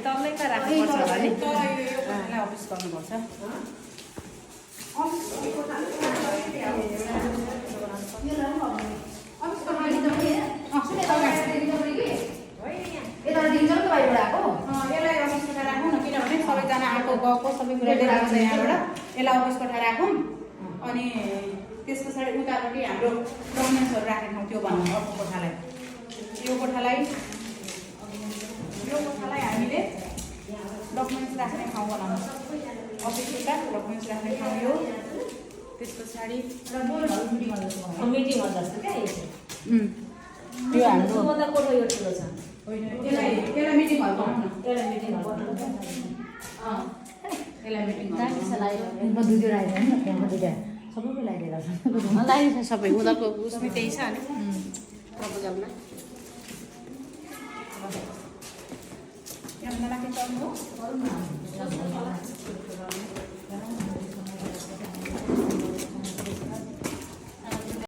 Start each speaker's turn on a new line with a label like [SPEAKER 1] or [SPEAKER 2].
[SPEAKER 1] तलैका राख्नुपर्छ होला नि
[SPEAKER 2] तर यो कोठालाई अफिस गर्नुपर्छ यसलाई अफिस कोठा राखौँ न किनभने सबैजना आएको गएको सबै कुरा लिएर यहाँबाट यसलाई अफिस कोठा राखौँ अनि त्यस पछाडि उतापट्टि हाम्रो डकुमेन्ट्सहरू राख्ने ठाउँ त्यो भन्नु अर्को कोठालाई यो कोठालाई हामीले डकुमेन्ट्स राख्ने ठाउँ बनाउनु अफिस कोठा डकुमेन्ट्स राख्ने ठाउँ यो त्यस पछाडि
[SPEAKER 3] मिटिङ जस्तो क्या
[SPEAKER 2] यो हाम्रो
[SPEAKER 3] कोठा यो ठुलो छ
[SPEAKER 2] यसलाई मिटिङ हल बनाउँ न
[SPEAKER 3] एउटा मिटिङ
[SPEAKER 2] यसलाई मिटिङ
[SPEAKER 3] सबैको लागेर
[SPEAKER 1] लगाइन्छ सबै उनीहरूको उसमै त्यही छ नि प्रपोजलमा
[SPEAKER 2] यहाँ राखेँ